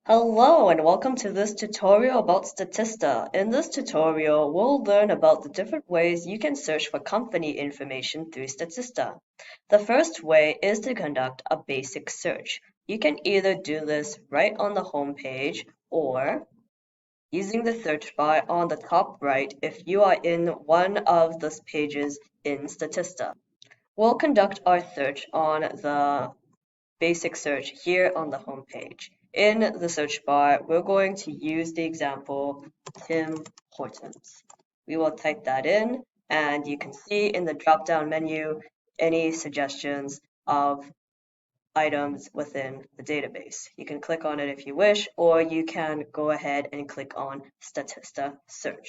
Hello and welcome to this tutorial about Statista. In this tutorial, we'll learn about the different ways you can search for company information through Statista. The first way is to conduct a basic search. You can either do this right on the home page or using the search bar on the top right if you are in one of the pages in Statista. We'll conduct our search on the basic search here on the home page. In the search bar, we're going to use the example Tim Hortons. We will type that in, and you can see in the drop-down menu any suggestions of items within the database. You can click on it if you wish, or you can go ahead and click on Statista Search.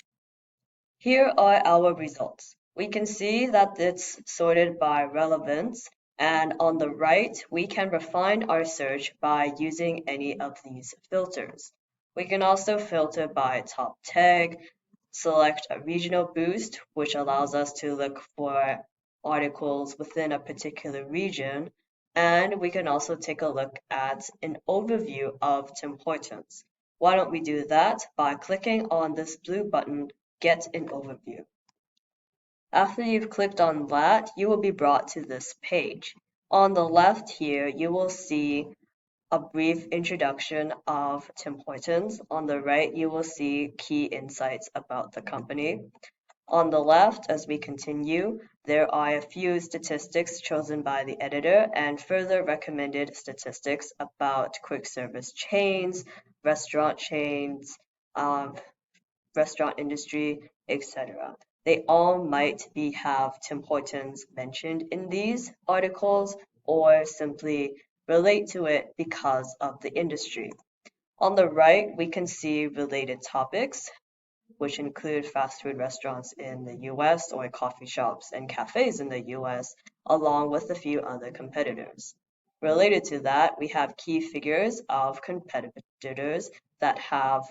Here are our results. We can see that it's sorted by relevance, and on the right, we can refine our search by using any of these filters. We can also filter by top tag, select a regional boost, which allows us to look for articles within a particular region, and we can also take a look at an overview of Tim Hortons. Why don't we do that by clicking on this blue button, Get an Overview. After you've clicked on that, you will be brought to this page. On the left here, you will see a brief introduction of Tim Hortons. On the right, you will see key insights about the company. On the left, as we continue, there are a few statistics chosen by the editor and further recommended statistics about quick service chains, restaurant chains, restaurant industry, etc. They all might have Tim Hortons mentioned in these articles or simply relate to it because of the industry. On the right, we can see related topics, which include fast food restaurants in the US or coffee shops and cafes in the US, along with a few other competitors. Related to that, we have key figures of competitors that have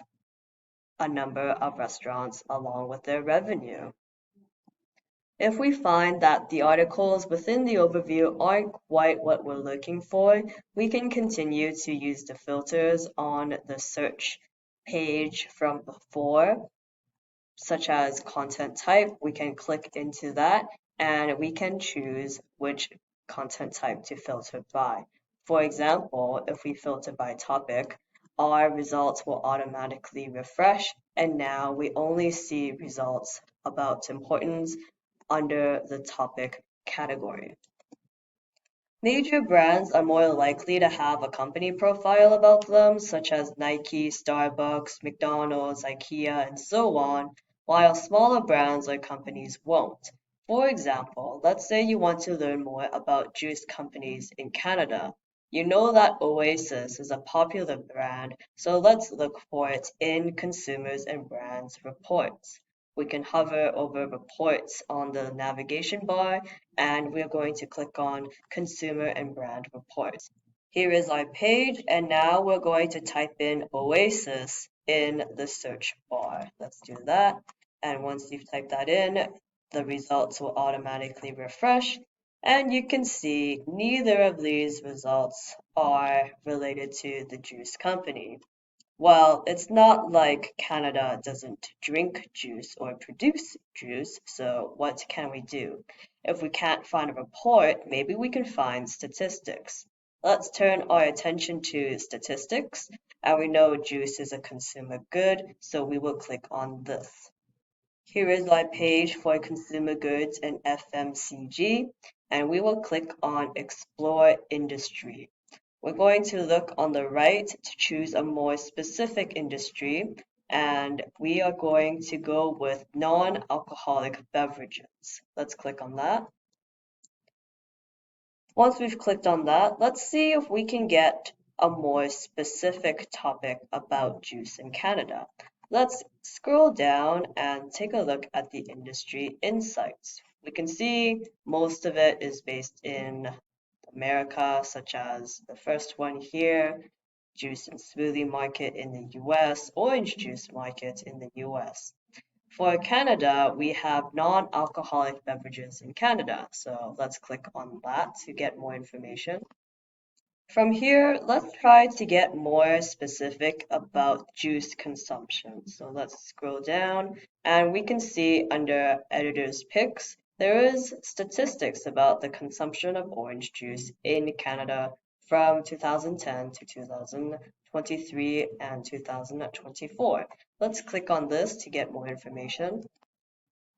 a number of restaurants along with their revenue. If we find that the articles within the overview aren't quite what we're looking for, we can continue to use the filters on the search page from before, such as content type. We can click into that and we can choose which content type to filter by. For example, if we filter by topic, our results will automatically refresh, and now we only see results about importance under the topic category. Major brands are more likely to have a company profile about them, such as Nike, Starbucks, McDonald's, IKEA, and so on, while smaller brands or companies won't. For example, let's say you want to learn more about juice companies in Canada. You know that Oasis is a popular brand, so let's look for it in Consumers and Brands reports. We can hover over reports on the navigation bar, and we're going to click on Consumer and Brand Reports. Here is our page, and now we're going to type in Oasis in the search bar. Let's do that. And once you've typed that in, the results will automatically refresh. And you can see neither of these results are related to the juice company. Well, it's not like Canada doesn't drink juice or produce juice, so what can we do? If we can't find a report, maybe we can find statistics. Let's turn our attention to statistics, and we know juice is a consumer good, so we will click on this. Here is our page for consumer goods and FMCG, and we will click on Explore Industry. We're going to look on the right to choose a more specific industry, and we are going to go with non-alcoholic beverages. Let's click on that. Once we've clicked on that, let's see if we can get a more specific topic about juice in Canada. Let's scroll down and take a look at the industry insights. We can see most of it is based in America, such as the first one here, juice and smoothie market in the US, orange juice market in the US. For Canada, we have non-alcoholic beverages in Canada, so let's click on that to get more information. From here, let's try to get more specific about juice consumption. So let's scroll down and we can see under editor's picks, there is statistics about the consumption of orange juice in Canada from 2010 to 2023 and 2024. Let's click on this to get more information.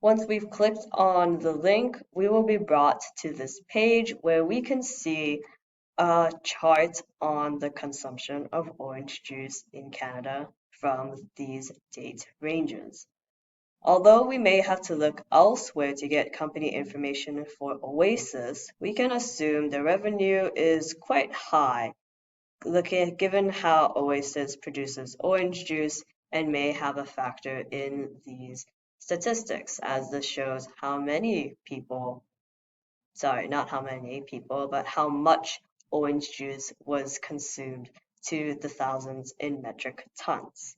Once we've clicked on the link, we will be brought to this page where we can see a chart on the consumption of orange juice in Canada from these date ranges. Although we may have to look elsewhere to get company information for Oasis, we can assume the revenue is quite high, given how Oasis produces orange juice and may have a factor in these statistics, as this shows how many people, sorry, not how many people, but how much orange juice was consumed to the thousands in metric tons.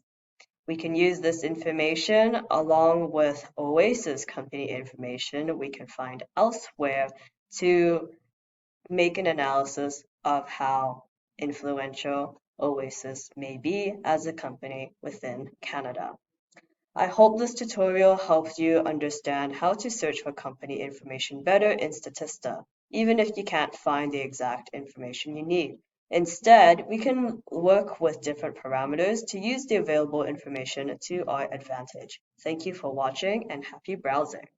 We can use this information along with Oasis company information we can find elsewhere to make an analysis of how influential Oasis may be as a company within Canada. I hope this tutorial helps you understand how to search for company information better in Statista, even if you can't find the exact information you need. Instead, we can work with different parameters to use the available information to our advantage. Thank you for watching and happy browsing.